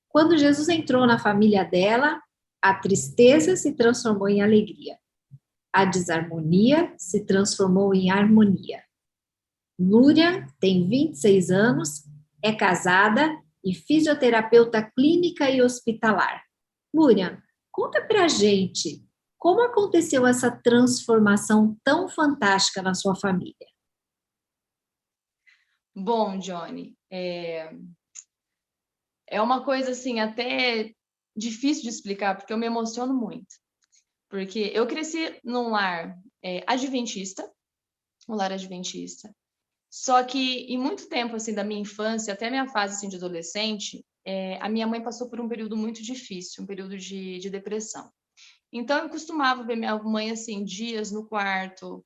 Quando Jesus entrou na família dela, a tristeza se transformou em alegria. A desarmonia se transformou em harmonia. Lúria tem 26 anos, é casada e fisioterapeuta clínica e hospitalar. Lúria, conta pra gente como aconteceu essa transformação tão fantástica na sua família. Bom, Johnny, é uma coisa assim até difícil de explicar, porque eu me emociono muito. Porque eu cresci num lar adventista, um lar adventista. Só que em muito tempo assim da minha infância, até a minha fase assim, de adolescente, a minha mãe passou por um período muito difícil, um período de depressão. Então eu costumava ver minha mãe assim dias no quarto,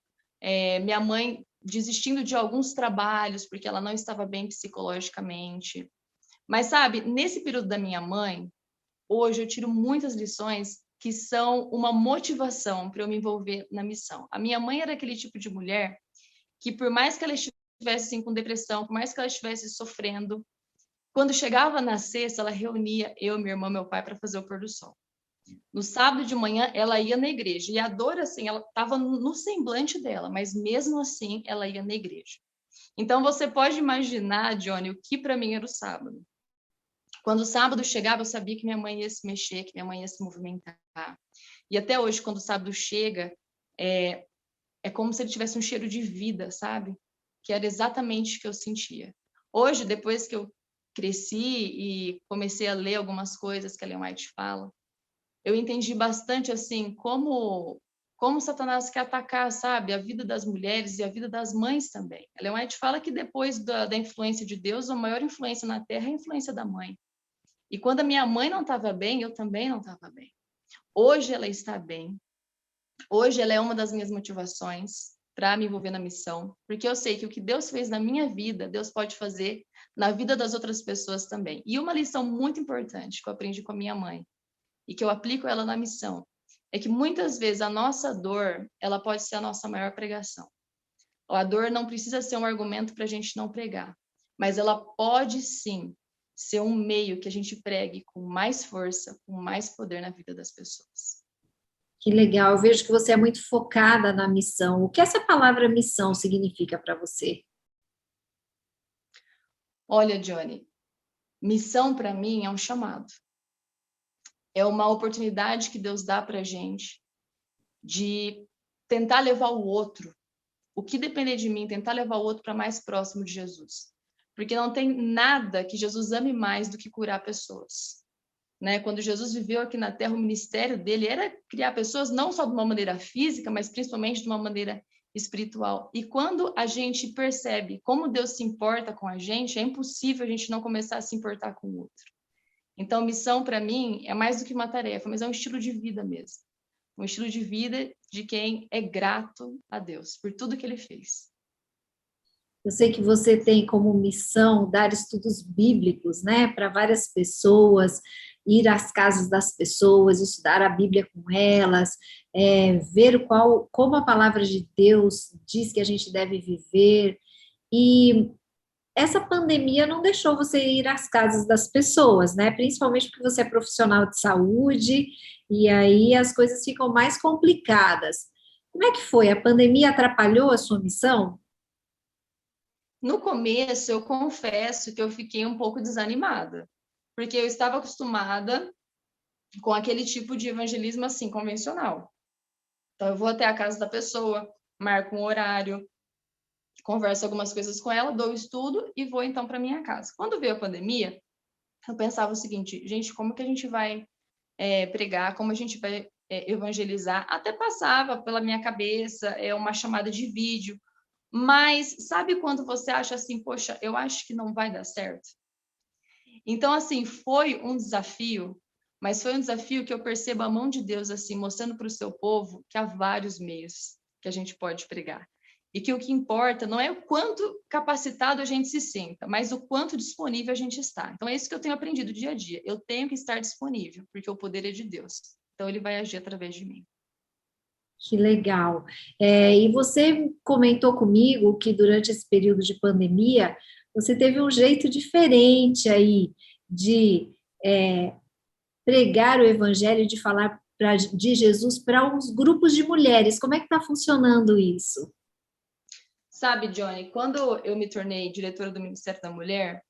minha mãe desistindo de alguns trabalhos porque ela não estava bem psicologicamente. Mas sabe, nesse período da minha mãe, hoje eu tiro muitas lições que são uma motivação para eu me envolver na missão. A minha mãe era aquele tipo de mulher que, por mais que ela estivesse assim, com depressão, por mais que ela estivesse sofrendo, quando chegava na sexta, ela reunia eu, minha irmã, meu pai para fazer o pôr do sol. No sábado de manhã, ela ia na igreja. E a dor, assim, ela estava no semblante dela, mas mesmo assim, ela ia na igreja. Então, você pode imaginar, Johnny, o que para mim era o sábado. Quando o sábado chegava, eu sabia que minha mãe ia se mexer, que minha mãe ia se movimentar. E até hoje, quando o sábado chega, é como se ele tivesse um cheiro de vida, sabe? Que era exatamente o que eu sentia. Hoje, depois que eu cresci e comecei a ler algumas coisas que a Ellen White fala, eu entendi bastante, assim, como Satanás quer atacar, sabe? A vida das mulheres e a vida das mães também. A Ellen White fala que depois da influência de Deus, a maior influência na Terra é a influência da mãe. E quando a minha mãe não estava bem, eu também não estava bem. Hoje ela está bem. Hoje ela é uma das minhas motivações para me envolver na missão, porque eu sei que o que Deus fez na minha vida, Deus pode fazer na vida das outras pessoas também. E uma lição muito importante que eu aprendi com a minha mãe e que eu aplico ela na missão é que muitas vezes a nossa dor, ela pode ser a nossa maior pregação. A dor não precisa ser um argumento para a gente não pregar, mas ela pode sim ser um meio que a gente pregue com mais força, com mais poder na vida das pessoas. Que legal, eu vejo que você é muito focada na missão. O que essa palavra missão significa para você? Olha, Johnny, missão para mim é um chamado. É uma oportunidade que Deus dá para a gente de tentar levar o outro, o que depender de mim, tentar levar o outro para mais próximo de Jesus. Porque não tem nada que Jesus ame mais do que curar pessoas. Né? Quando Jesus viveu aqui na Terra, o ministério dele era criar pessoas não só de uma maneira física, mas principalmente de uma maneira espiritual. E quando a gente percebe como Deus se importa com a gente, é impossível a gente não começar a se importar com o outro. Então, missão para mim é mais do que uma tarefa, mas é um estilo de vida mesmo. Um estilo de vida de quem é grato a Deus por tudo que ele fez. Eu sei que você tem como missão dar estudos bíblicos, né, para várias pessoas, ir às casas das pessoas, estudar a Bíblia com elas, ver como a palavra de Deus diz que a gente deve viver. E essa pandemia não deixou você ir às casas das pessoas, né? Principalmente porque você é profissional de saúde, e aí as coisas ficam mais complicadas. Como é que foi? A pandemia atrapalhou a sua missão? No começo, eu confesso que eu fiquei um pouco desanimada, porque eu estava acostumada com aquele tipo de evangelismo assim, convencional. Então, eu vou até a casa da pessoa, marco um horário, converso algumas coisas com ela, dou o estudo e vou então para minha casa. Quando veio a pandemia, eu pensava o seguinte, gente, como que a gente vai pregar, como a gente vai evangelizar? Até passava pela minha cabeça uma chamada de vídeo, mas sabe quando você acha assim, poxa, eu acho que não vai dar certo? Então, assim, foi um desafio, mas foi um desafio que eu percebo a mão de Deus, assim, mostrando para o seu povo que há vários meios que a gente pode pregar. E que o que importa não é o quanto capacitado a gente se sinta, mas o quanto disponível a gente está. Então, é isso que eu tenho aprendido dia a dia. Eu tenho que estar disponível, porque o poder é de Deus. Então, ele vai agir através de mim. Que legal. E você comentou comigo que durante esse período de pandemia, você teve um jeito diferente aí de pregar o evangelho, de falar de Jesus para os grupos de mulheres. Como é que está funcionando isso? Sabe, Johnny, quando eu me tornei diretora do Ministério da Mulher,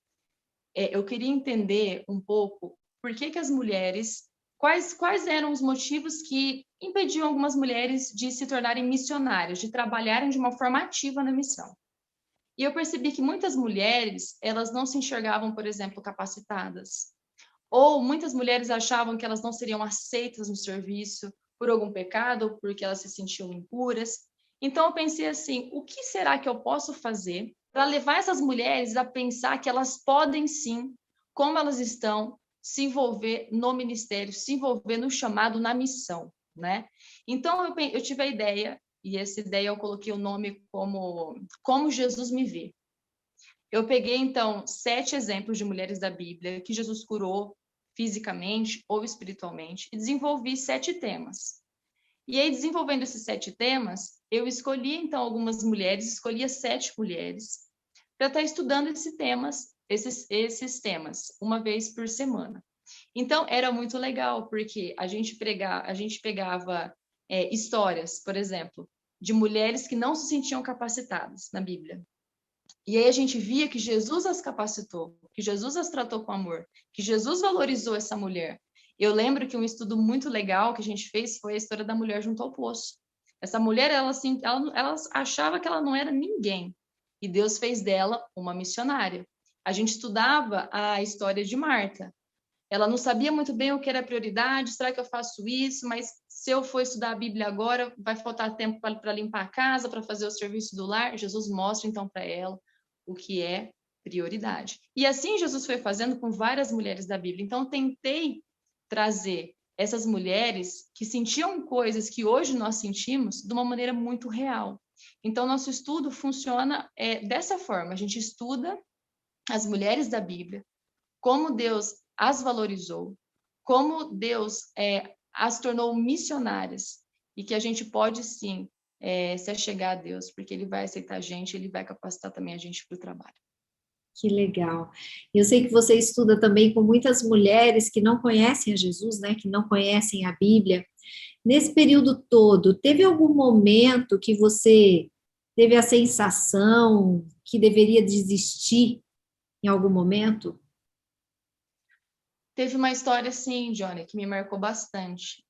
eu queria entender um pouco por que as mulheres, quais eram os motivos que impediam algumas mulheres de se tornarem missionárias, de trabalharem de uma forma ativa na missão. E eu percebi que muitas mulheres, elas não se enxergavam, por exemplo, capacitadas. Ou muitas mulheres achavam que elas não seriam aceitas no serviço por algum pecado, ou porque elas se sentiam impuras. Então eu pensei assim, o que será que eu posso fazer para levar essas mulheres a pensar que elas podem sim, como elas estão, se envolver no ministério, se envolver no chamado, na missão, né? Então eu tive a ideia, e essa ideia eu coloquei o nome como Jesus me vê. Eu peguei, então, 7 exemplos de mulheres da Bíblia que Jesus curou fisicamente ou espiritualmente e desenvolvi 7 temas. E aí, desenvolvendo esses 7 temas, eu escolhi, então, algumas mulheres, escolhi as 7 mulheres para estar estudando esses temas, uma vez por semana. Então, era muito legal, porque a gente pegava histórias, por exemplo, de mulheres que não se sentiam capacitadas na Bíblia. E aí a gente via que Jesus as capacitou, que Jesus as tratou com amor, que Jesus valorizou essa mulher. Eu lembro que um estudo muito legal que a gente fez foi a história da mulher junto ao poço. Essa mulher, ela achava que ela não era ninguém. E Deus fez dela uma missionária. A gente estudava a história de Marta. Ela não sabia muito bem o que era prioridade, será que eu faço isso? Mas se eu for estudar a Bíblia agora, vai faltar tempo para limpar a casa, para fazer o serviço do lar? Jesus mostra então para ela o que é prioridade. E assim Jesus foi fazendo com várias mulheres da Bíblia. Então, tentei trazer essas mulheres que sentiam coisas que hoje nós sentimos de uma maneira muito real. Então, nosso estudo funciona dessa forma. A gente estuda as mulheres da Bíblia, como Deus as valorizou, como Deus as tornou missionárias, e que a gente pode sim se achegar a Deus, porque Ele vai aceitar a gente, Ele vai capacitar também a gente para o trabalho. Que legal. Eu sei que você estuda também com muitas mulheres que não conhecem a Jesus, né, que não conhecem a Bíblia. Nesse período todo, teve algum momento que você teve a sensação que deveria desistir em algum momento? Teve uma história, assim, Johnny, que me marcou bastante.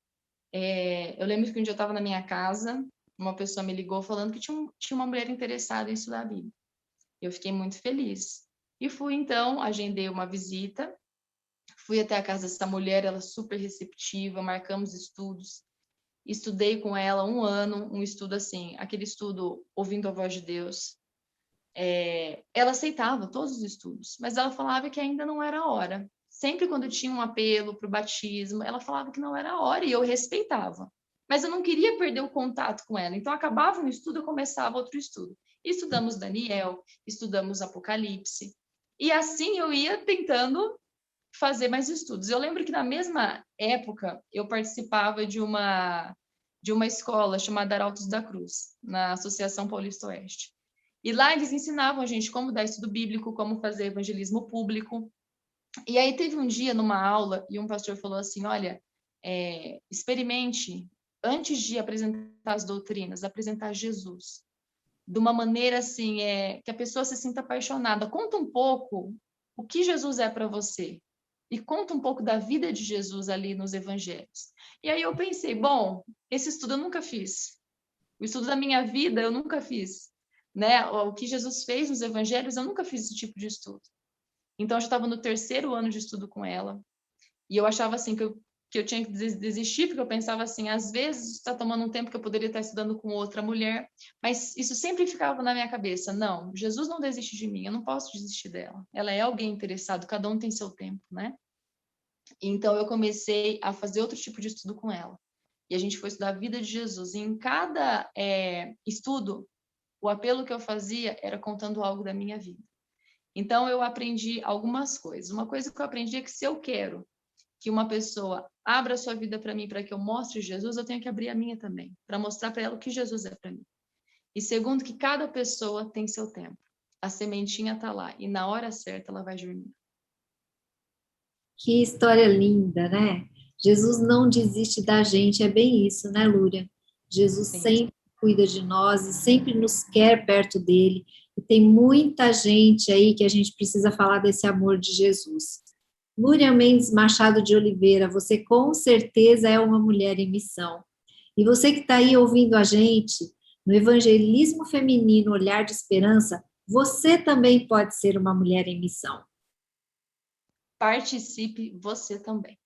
Eu lembro que um dia eu estava na minha casa, uma pessoa me ligou falando que tinha uma mulher interessada em estudar a Bíblia. Eu fiquei muito feliz. E fui, então, agendei uma visita, fui até a casa dessa mulher, ela super receptiva, marcamos estudos, estudei com ela 1 ano, um estudo assim, aquele estudo ouvindo a voz de Deus. Ela aceitava todos os estudos, mas ela falava que ainda não era a hora. Sempre quando tinha um apelo para o batismo, ela falava que não era a hora e eu respeitava. Mas eu não queria perder o contato com ela, então acabava um estudo, eu começava outro estudo. Estudamos Daniel, estudamos Apocalipse, e assim eu ia tentando fazer mais estudos. Eu lembro que na mesma época eu participava de uma escola chamada Arautos da Cruz, na Associação Paulista Oeste. E lá eles ensinavam a gente como dar estudo bíblico, como fazer evangelismo público. E aí teve um dia numa aula e um pastor falou assim, olha, experimente, antes de apresentar as doutrinas, apresentar Jesus. De uma maneira assim, que a pessoa se sinta apaixonada. Conta um pouco o que Jesus é para você. E conta um pouco da vida de Jesus ali nos evangelhos. E aí eu pensei, bom, esse estudo eu nunca fiz. O estudo da minha vida eu nunca fiz. Né? O que Jesus fez nos evangelhos, eu nunca fiz esse tipo de estudo. Então, eu já estava no 3º ano de estudo com ela. E eu achava assim que eu tinha que desistir, porque eu pensava assim, às vezes está tomando um tempo que eu poderia estar estudando com outra mulher, mas isso sempre ficava na minha cabeça. Não, Jesus não desiste de mim, eu não posso desistir dela. Ela é alguém interessado, cada um tem seu tempo, né? Então, eu comecei a fazer outro tipo de estudo com ela. E a gente foi estudar a vida de Jesus. E em cada estudo, o apelo que eu fazia era contando algo da minha vida. Então, eu aprendi algumas coisas. Uma coisa que eu aprendi é que se eu quero que uma pessoa abra a sua vida para mim, para que eu mostre Jesus, eu tenho que abrir a minha também, para mostrar para ela o que Jesus é para mim. E segundo, que cada pessoa tem seu tempo. A sementinha está lá e na hora certa ela vai germinar. Que história linda, né? Jesus não desiste da gente, é bem isso, né, Lúria? Jesus Sim. sempre cuida de nós e sempre nos quer perto dele. E tem muita gente aí que a gente precisa falar desse amor de Jesus. Lúria Mendes Machado de Oliveira, você com certeza é uma mulher em missão. E você que está aí ouvindo a gente, no Evangelismo Feminino Olhar de Esperança, você também pode ser uma mulher em missão. Participe você também.